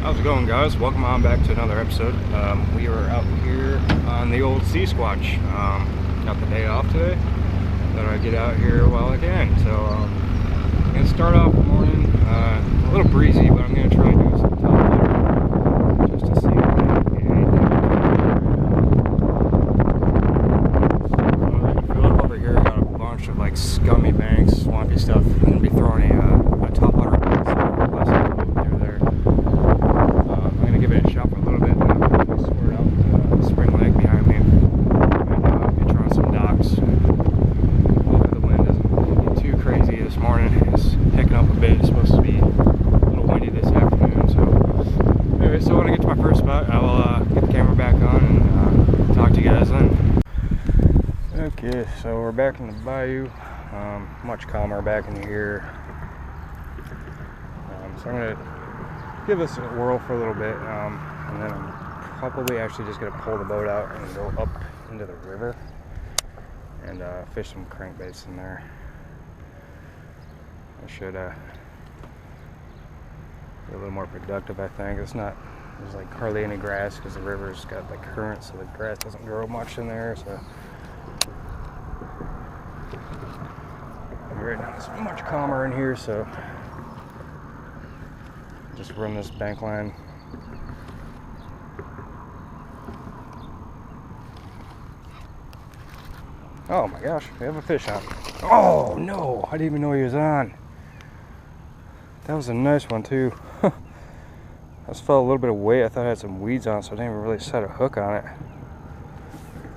How's it going, guys? Welcome on back to another episode. We are out here on the old Sea Squatch. Got the day off today. Thought I'd get out here while I can. So I'm going to start off the morning a little breezy, but I'm going to try and do some top water just to see if I can get anything. If you look over here, I got a bunch of like scummy banks, swampy stuff. I'm going to be throwing a top water through there. Give it a shot for a little bit, and sort out the spring lake behind me, and be trying some docks. Hopefully the wind doesn't get too crazy this morning. It's picking up a bit. It's supposed to be a little windy this afternoon. So anyway, so when I get to my first spot, I will get the camera back on and talk to you guys then. Okay, so we're back in the bayou. Much calmer back in here. So I'm gonna give this a whirl for a little bit, and then I'm probably actually just going to pull the boat out and go up into the river and fish some crankbaits in there. I should be a little more productive, I think. There's like hardly any grass because the river's got like current, so the grass doesn't grow much in there. So right now it's much calmer in here, so just run this bank line. Oh my gosh, we have a fish on. Oh no, I didn't even know he was on. That was a nice one too. I just felt a little bit of weight. I thought I had some weeds on, so I didn't even really set a hook on it.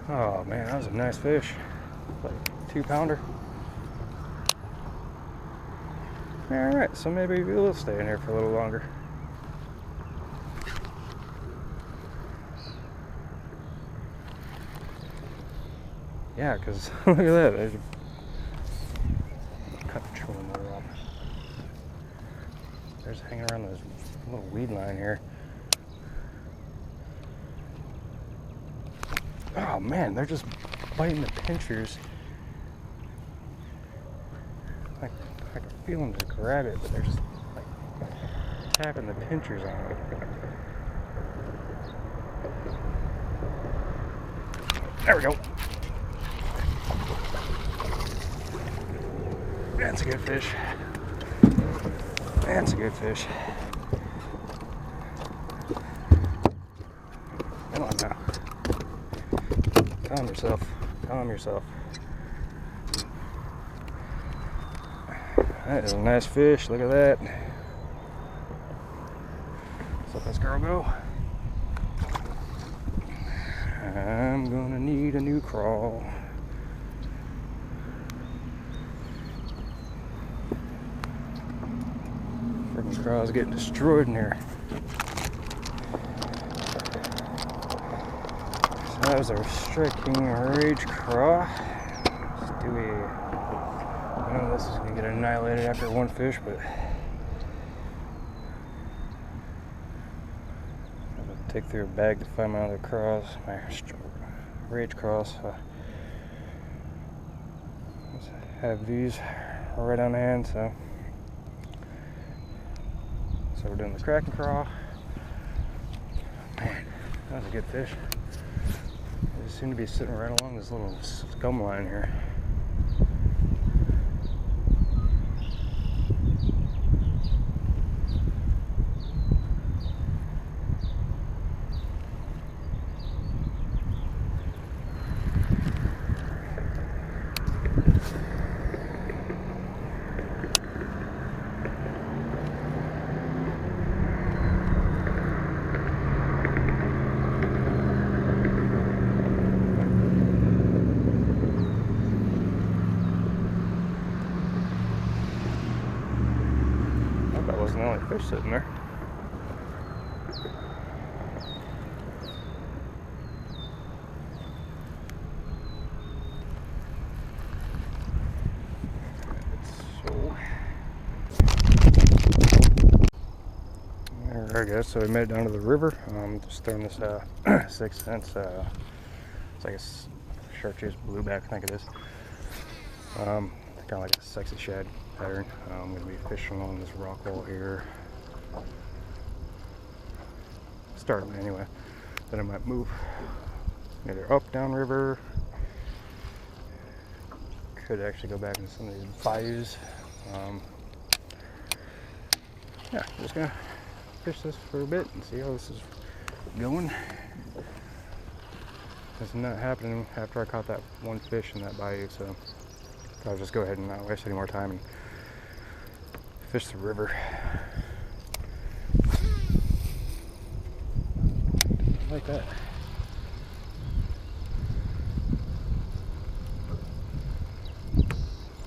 Oh man, that was a nice fish. Like 2-pounder. Alright, so maybe we'll stay in here for a little longer. Yeah, because look at that. There's cut the trolling motor off. There's hanging around this little weed line here. Oh man, they're just biting the pinchers. Like, I can feel them just grab it, but they're just like tapping the pinchers on it. There we go. That's a good fish. That's a good fish. Come on now. Calm yourself. Calm yourself. That is a nice fish. Look at that. Let's let this girl go. I'm gonna need a new crawl. Freaking craw's getting destroyed in here. So that was a striking rage craw. Do we? I know this is gonna get annihilated after one fish, but I'm gonna take through a bag to find my other craws, my rage craws. Let's have these right on hand. So we're doing the cracking craw. Man, that was a good fish. They just seem to be sitting right along this little scum line here. That wasn't the only fish sitting there. Alright guys, so we made it down to the river. Just throwing this 6 cents, it's like a chartreuse blueback, I think it is. Kind of like a sexy shad pattern. I'm going to be fishing along this rock wall here. start them anyway. Then I might move either up, down river. Could actually go back into some of these bayous. Yeah, just gonna fish this for a bit and see how this is going. It's not happening after I caught that one fish in that bayou, so I'll just go ahead and not waste any more time and fish the river. Like that.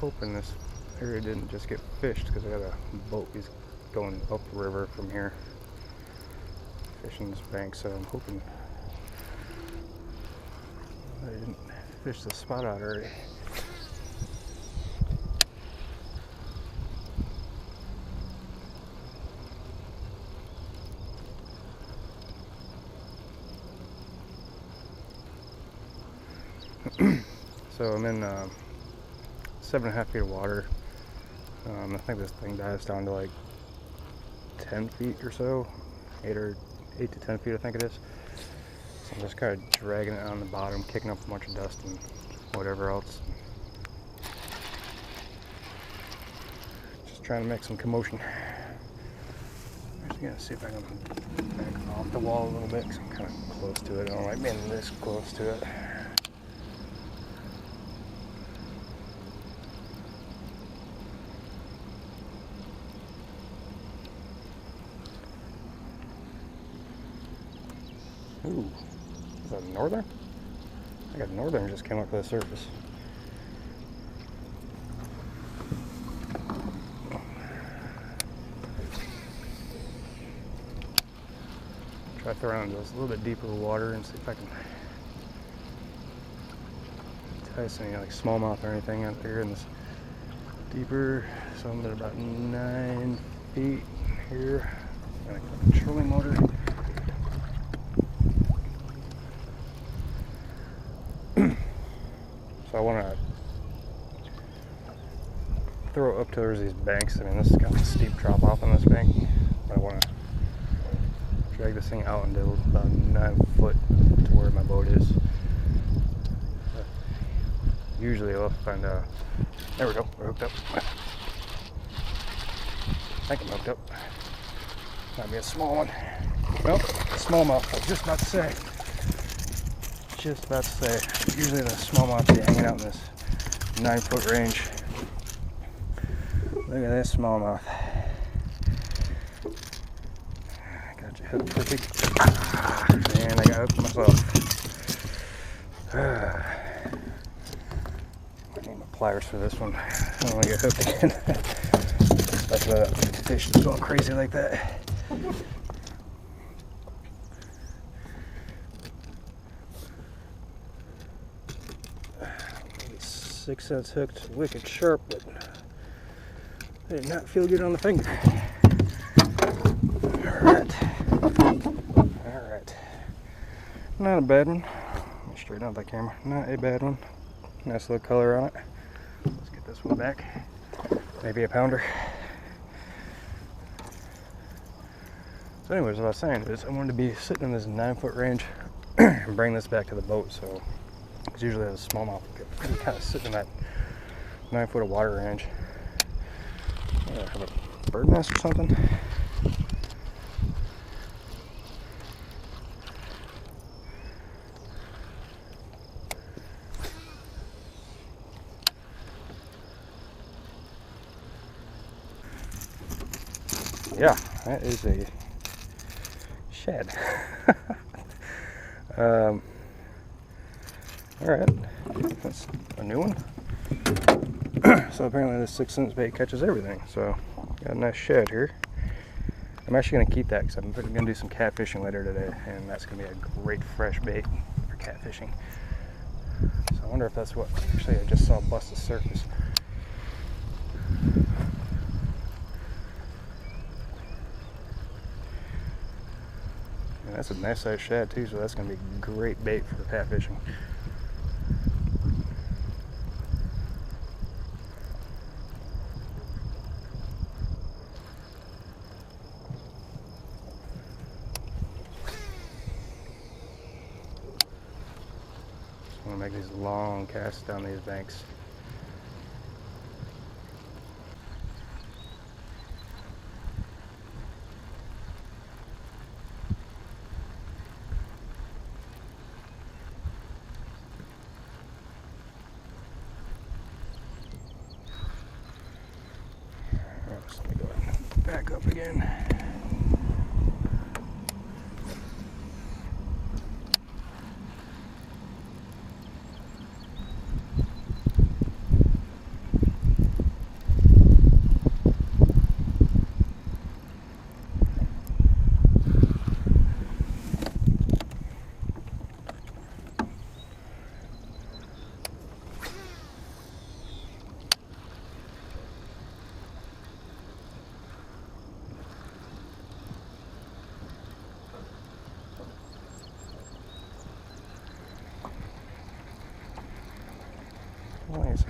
Hoping this area didn't just get fished because I got a boat. He's going up the river from here, fishing this bank. So I'm hoping I didn't fish the spot out already. So I'm in 7.5 feet of water. I think this thing dives down to like 10 feet or so, 8 to 10 feet I think it is. So I'm just kind of dragging it on the bottom, kicking up a bunch of dust and whatever else. Just trying to make some commotion. I'm just gonna see if I can back off the wall a little bit because I'm kind of close to it. I don't like being this close to it. Ooh, is that a northern? I got a northern just came up to the surface. Try throwing into this a little bit deeper water and see if I can entice any like smallmouth or anything out there in this deeper. So I'm at about 9 feet here. Got a trolling motor. So I want to throw up towards these banks. I mean, this is kind of a steep drop off on this bank, but I want to drag this thing out into about 9 foot to where my boat is. Usually I'll find there we go, we're hooked up. I think I'm hooked up. Might be a small one. Nope, smallmouth. I was just about to say. Usually the smallmouth be hanging out in this 9 foot range. Look at this smallmouth. Got you hooked perfect. Man, I got hooked myself. I need my pliers for this one. I don't want to get hooked again. Especially that fish is going crazy like that. 6 cents hooked, wicked sharp, but I did not feel good on the finger. Alright. Not a bad one. Let me straighten out that camera. Not a bad one. Nice little color on it. Let's get this one back. Maybe a pounder. So anyways, what I was saying is I wanted to be sitting in this 9 foot range and bring this back to the boat. So, because usually as a smallmouth, you kind of sit in that 9 foot of water range. Have a bird nest or something. Yeah, that is a shed. Alright, that's a new one. So apparently this 6 cents bait catches everything. So got a nice shed here. I'm actually going to keep that because I'm going to do some catfishing later today, and that's going to be a great fresh bait for catfishing. So I wonder if that's what actually I just saw bust the surface. And that's a nice size shad too, so that's going to be great bait for catfishing. want to make these long casts down these banks. So let me go ahead and back up again.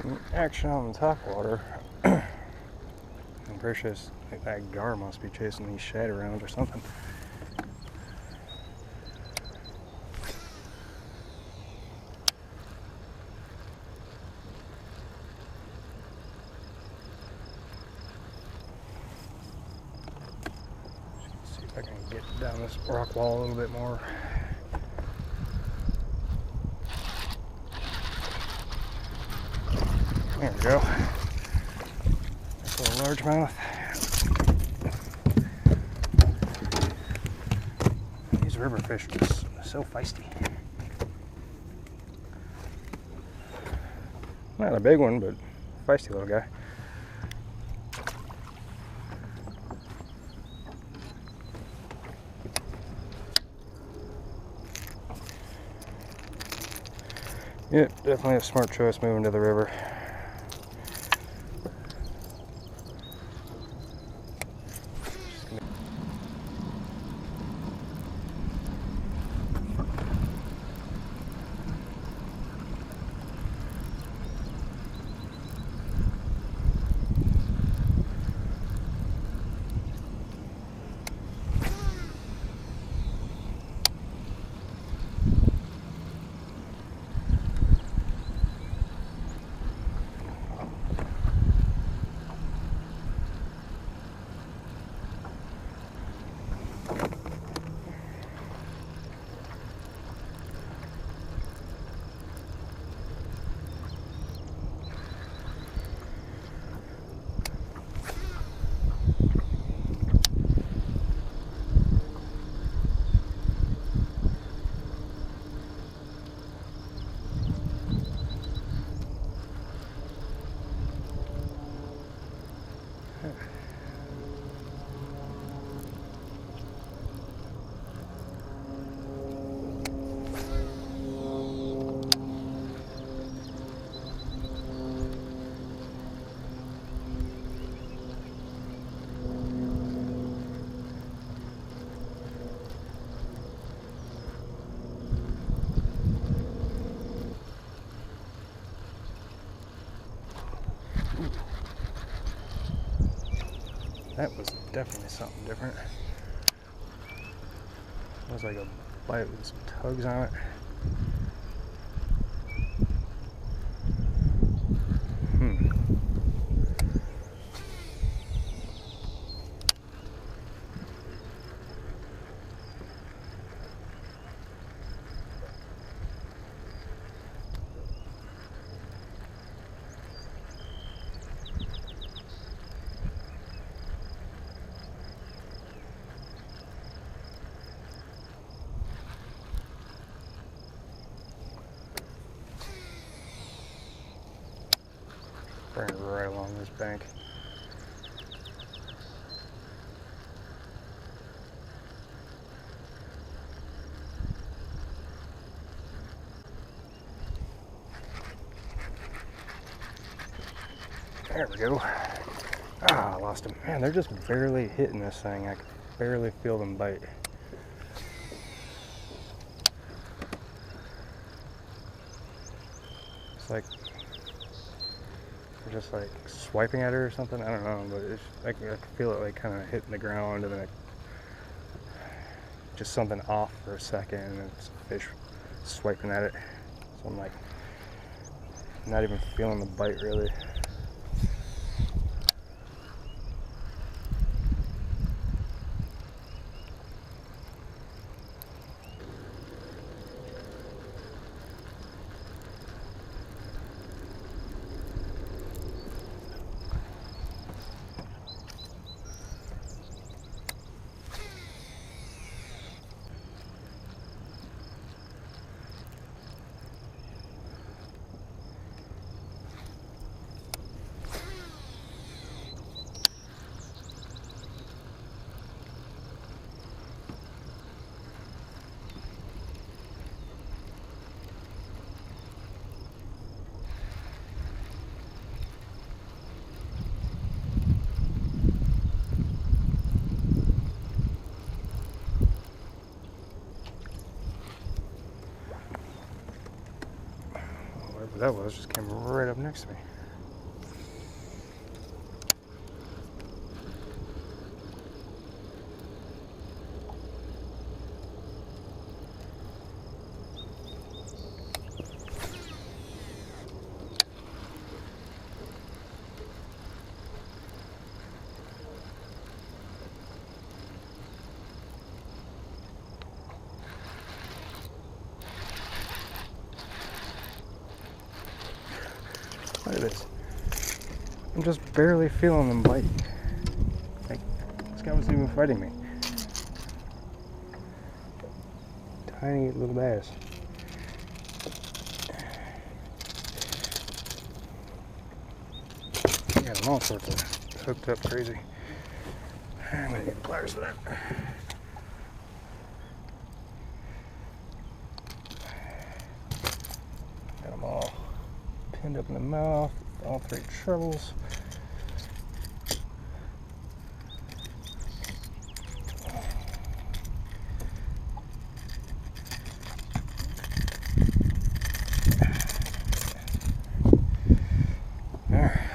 Some action on the top water. I'm pretty sure like that gar must be chasing these shad around or something. See if I can get down this rock wall a little bit more. There we go. That's a little largemouth. These river fish are just so feisty. Not a big one, but feisty little guy. Yep, definitely a smart choice moving to the river. That was definitely something different. It was like a bite with some tugs on it. Bring it right along this bank. There we go. Ah, I lost him. Man, they're just barely hitting this thing. I can barely feel them bite. It's like they're just like swiping at her or something. I don't know, but it's, I can feel it like kind of hitting the ground and then just something off for a second and it's fish swiping at it. So I'm like Not even feeling the bite really. Whatever that was just came right up next to me. Look at this. I'm just barely feeling them bite. Like, this guy wasn't even fighting me. Tiny little bass. I got them all sorts of hooked up crazy. I'm gonna need pliers for that. Got them all pinned up in the mouth, all 3 trebles.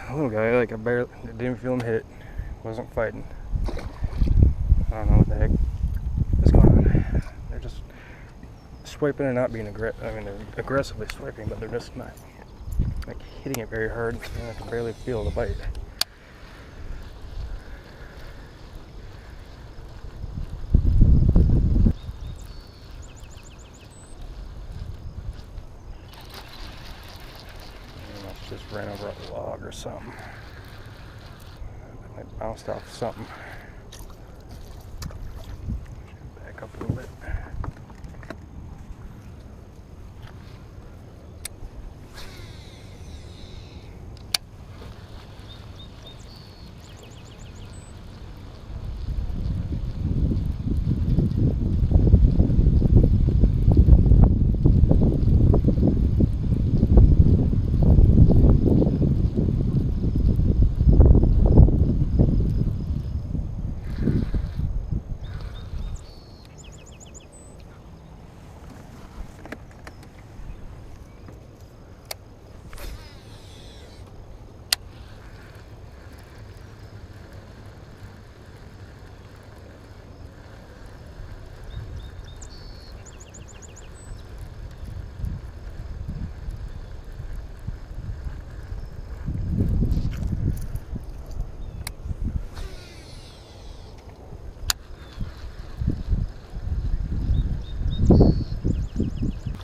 A little guy, like I didn't feel him hit, wasn't fighting. I don't know what the heck is going on. They're just swiping and not being aggressive. I mean, they're aggressively swiping, but they're just not like hitting it very hard, and I can barely feel the bite. I must just ran over a log or something. I bounced off something. Back up a little bit.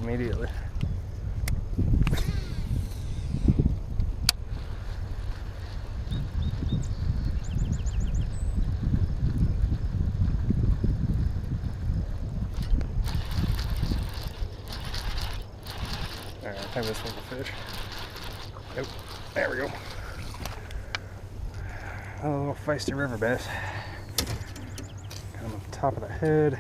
Immediately. Alright, I think this one's a fish. Nope. There we go. A little feisty river bass. Got him on the top of the head.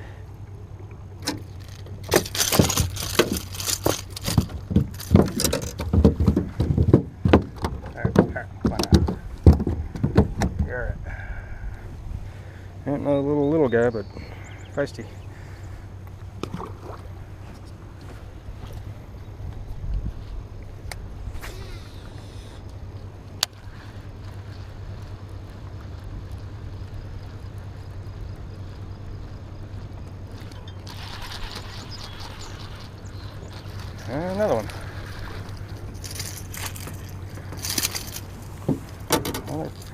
Another little guy, but feisty. And another one.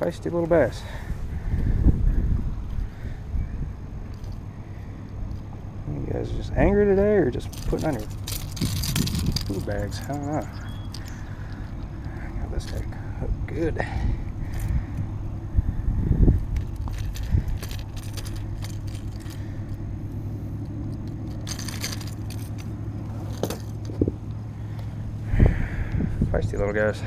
feisty little bass. You guys just angry today, or just putting on your food bags? I don't know. Got this heck hooked good. Feisty little guys.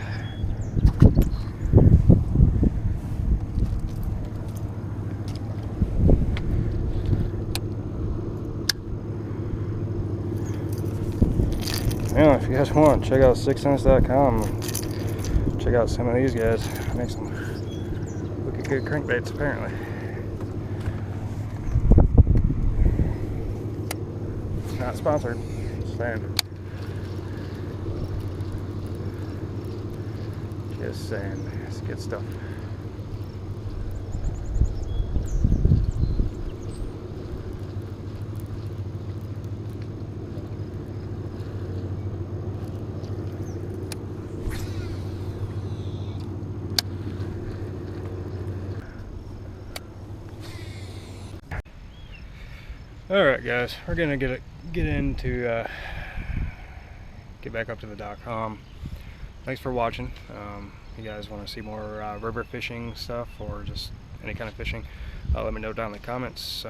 Yeah, if you guys want, check out 6cents.com. Check out some of these guys. Make some wicked good crankbaits, apparently. Not sponsored. Just saying. Just saying. It's good stuff. All right, guys, we're gonna get into get back up to the .com. Thanks for watching. You guys want to see more river fishing stuff or just any kind of fishing, let me know down in the comments.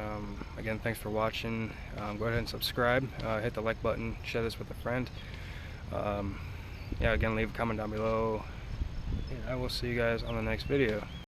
Again, thanks for watching. Go ahead and subscribe, hit the like button, share this with a friend. Yeah, again, leave a comment down below, and I will see you guys on the next video.